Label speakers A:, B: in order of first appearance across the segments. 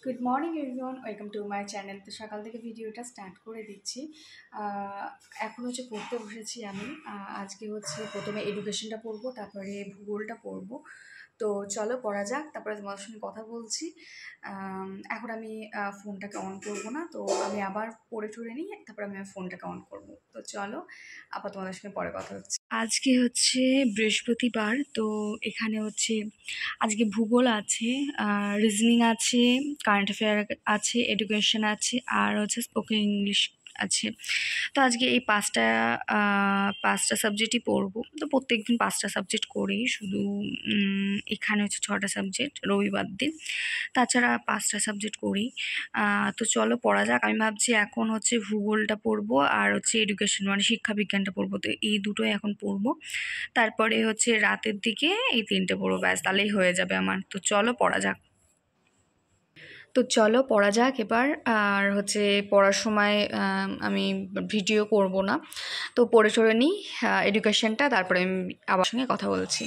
A: Good morning everyone, welcome to my channel. তো সকাল থেকে ভিডিওটা স্টার্ট করে দিচ্ছি। এখন হচ্ছে পড়তে বসেছি আমি। আজকে হচ্ছে প্রথমে এডুকেশনটা পড়বো, তারপরে ভূগোলটা পড়বো। তো চলো পড়া যাক, তারপরে তোমাদের সঙ্গে কথা বলছি। এখন আমি ফোনটাকে অন করব না, তো আমি আবার পড়ে টড়ে নিই, তারপরে আমি ফোনটাকে অন করব। তো চলো আবার তোমাদের সঙ্গে পরে কথা হচ্ছে। আজকে হচ্ছে বৃহস্পতিবার, তো এখানে হচ্ছে আজকে ভূগোল আছে, রিজনিং আছে, কারেন্ট অ্যাফেয়ার আছে, এডুকেশন আছে, আর হচ্ছে স্পোকেন ইংলিশ আছে। তো আজকে এই পাঁচটা সাবজেক্টই পড়বো। তো প্রত্যেকদিন 5টা সাবজেক্ট করি, শুধু এখানে হচ্ছে 6টা সাবজেক্ট রবিবার দিন, তাছাড়া 5টা সাবজেক্ট করি। তো চলো পড়া যাক। আমি ভাবছি এখন হচ্ছে ভূগোলটা পড়বো আর হচ্ছে এডুকেশন মানে শিক্ষা বিজ্ঞানটা পড়বো। তো এই দুটোই এখন পড়বো, তারপরে হচ্ছে রাতের দিকে এই 3টে পড়বো, ব্যাস তাহলেই হয়ে যাবে আমার। তো চলো পড়া যাক। এবার। আর হচ্ছে পড়ার সময় আমি ভিডিও করব না, তো পড়ে চড়ে নিই এডুকেশনটা, তারপরে আমি আবার সঙ্গে কথা বলছি।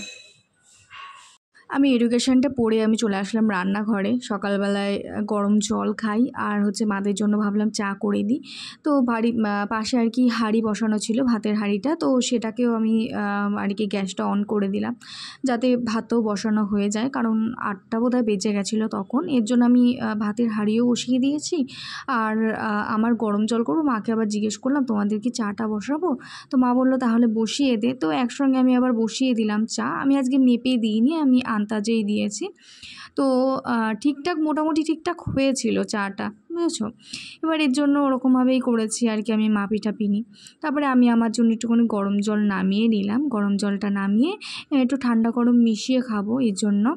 A: আমি এডুকেশনটা পড়ে আমি চলে আসলাম রান্নাঘরে। সকালবেলায় গরম জল খাই, আর হচ্ছে মাদের জন্য ভাবলাম চা করে দিই। তো পাশে আর কি হাঁড়ি বসানো ছিল, ভাতের হাঁড়িটা, তো সেটাকেও আমি আর কি গ্যাসটা অন করে দিলাম, যাতে ভাতও বসানো হয়ে যায়, কারণ 8টা বোধহয় বেজে গেছিলো তখন। এর জন্য আমি ভাতের হাঁড়িও বসিয়ে দিয়েছি। আর আমার গরম জল করবো, মাকে আবার জিজ্ঞেস করলাম তোমাদের কি চাটা বসাবো? তো মা বললো তাহলে বসিয়ে দে। তো একসঙ্গে আমি আবার বসিয়ে দিলাম চা। আমি আজকে মেপে দিইনি, আমি আন্দাজেই দিয়েছি। তো ঠিকঠাক, মোটামুটি ঠিকঠাক হয়েছিল চাটা, বুঝেছো? এবার এর জন্য ওরকমভাবেই করেছি আর কি, আমি মাপি টাপি নিই। তারপরে আমি আমার জন্য একটুখানি গরম জল নামিয়ে নিলাম। গরম জলটা নামিয়ে একটু ঠান্ডা গরম মিশিয়ে খাবো, এর জন্য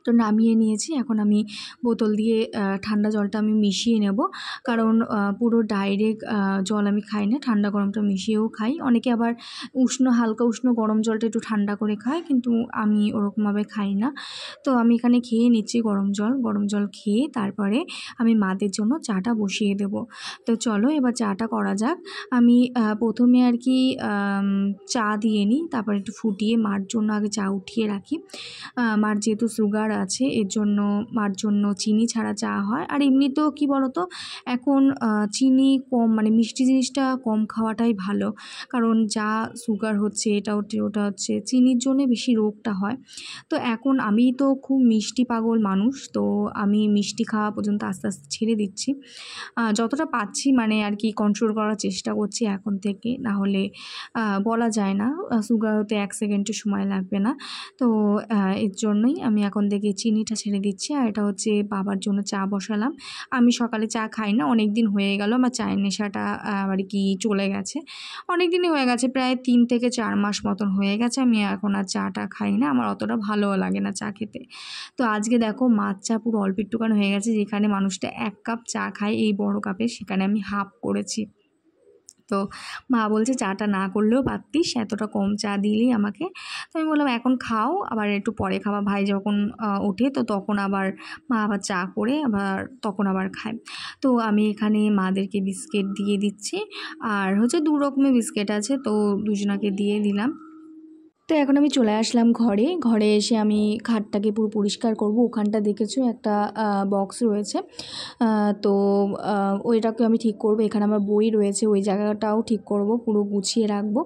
A: তো নামিয়ে নিয়েছি। এখন আমি বোতল দিয়ে ঠান্ডা জলটা আমি মিশিয়ে নেব, কারণ পুরো ডাইরেক্ট জল আমি খাই না, ঠান্ডা গরমটা মিশিয়েও খাই। অনেকে আবার হালকা উষ্ণ গরম জলটা একটু ঠান্ডা করে খায়, কিন্তু আমি ওরকমভাবে খাই না। তো আমি এখানে খেয়ে নিচ্ছি গরম জল খেয়ে তারপরে আমি মাদের জন্য চাটা বসিয়ে দেব। তো চলো এবার চাটা করা যাক। আমি প্রথমে আর কি চা দিয়ে নিই, তারপর একটু ফুটিয়ে মার জন্য আগে চা উঠিয়ে রাখি। মার যেহেতু সুগার আছে, এর জন্য মার জন্য চিনি ছাড়া চা হয়। আর এমনিতেও কী বলতো, এখন চিনি কম, মানে মিষ্টি জিনিসটা কম খাওয়াটাই ভালো, কারণ যা সুগার হচ্ছে ওটা হচ্ছে চিনির জন্যে বেশি রোগটা হয়। তো এখন আমি তো খুব মিষ্টি পাগল মানুষ, তো আমি মিষ্টি খাওয়া পর্যন্ত আস্তে আস্তে ছেড়ে দিচ্ছি। যতটা পাচ্ছি মানে আর কি কন্ট্রোল করার চেষ্টা করছি এখন থেকে, না হলে বলা যায় না, সুগার হতে 1 সেকেন্ডও সময় লাগবে না। তো এর জন্যই আমি এখন থেকে চিনিটা ছেড়ে দিচ্ছি। আর এটা হচ্ছে বাবার জন্য চা বসালাম। আমি সকালে চা খাই না, অনেক দিন হয়ে গেল আমার চায়ের নেশাটা আর কি চলে গেছে। অনেক দিনই হয়ে গেছে, প্রায় 3 থেকে 4 মাস মতন হয়ে গেছে আমি এখন আর চাটা খাই না, আমার অতটা ভালোও লাগে না চা খেতে। তো আজকে দেখো মাছ চা পুরো অল্প একটুখানি হয়ে গেছে, যেখানে মানুষটা 1 কাপ চা খায় এই বড় কাপে, সেখানে আমি হাফ করেছি। তো মা বলছে চাটা না করলেও পারতিস, এতটা কম চা দিলেই আমাকে। তো আমি বললাম এখন খাও, আবার একটু পরে খাওয়া, ভাই যখন ওঠে তো তখন আবার মা আবার চা করে আবার তখন আবার খায়। তো আমি এখানে মাদেরকে বিস্কিট দিয়ে দিচ্ছি, আর হচ্ছে 2 রকমের বিস্কিট আছে, তো দুজনাকে দিয়ে দিলাম। তো এখন আমি চলে আসলাম ঘরে এসে আমি খাটটাকে পুরো পরিষ্কার করব। ওখানটা দেখেছো একটা বক্স রয়েছে, তো ওইটাকে আমি ঠিক করব। এখানে আমার বই রয়েছে, ওই জায়গাটাও ঠিক করব, পুরো গুছিয়ে রাখবো।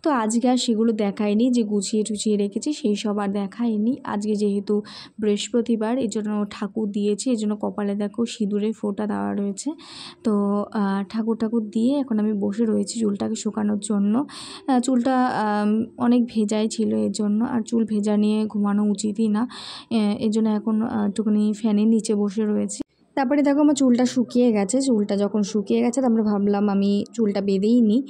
A: তো আজকে আর সেগুলো দেখাইনি, যে গুছিয়ে টুছিয়ে রেখেছি সেই সব আর দেখাইনি। আজকে যেহেতু বৃহস্পতিবার, এই জন্য ঠাকুর দিয়েছি, এই জন্য কপালে দেখো সিঁদুরের ফোঁটা দেওয়া রয়েছে। তো ঠাকুর দিয়ে এখন আমি বসে রয়েছি চুলটাকে শুকানোর জন্য। চুলটা অনেক ভেজাই ছিল এর জন্য, আর চুল ভেজা নিয়ে ঘুমানো উচিতই না, এর জন্য এখন একটুখানি ফ্যানের নিচে বসে রয়েছি। তারপরে দেখো আমার চুলটা শুকিয়ে গেছে। চুলটা যখন শুকিয়ে গেছে তারপরে ভাবলাম আমি চুলটা বেঁধেই নিই,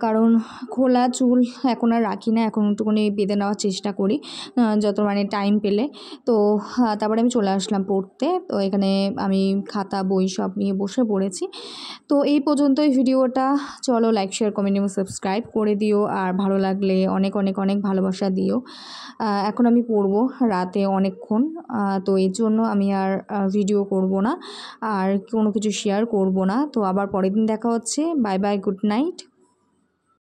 A: কারণ খোলা চুল এখন আর রাখি না, এখন একটুখানি বেঁধে নেওয়ার চেষ্টা করি যত মানে টাইম পেলে। তো তারপরে আমি চলে আসলাম পড়তে। তো এখানে আমি খাতা বই সব নিয়ে বসে পড়েছি। তো এই পর্যন্তই ভিডিওটা। চলো লাইক শেয়ার কমেন্ট এবং সাবস্ক্রাইব করে দিও, আর ভালো লাগলে অনেক অনেক অনেক ভালোবাসা দিও। এখন আমি পড়বো রাতে অনেকক্ষণ, তো এর জন্য আমি আর ভিডিও করব না, আর কোনো কিছু শেয়ার করব না। তো আবার পরের দিন দেখা হচ্ছে। Bye bye, good night.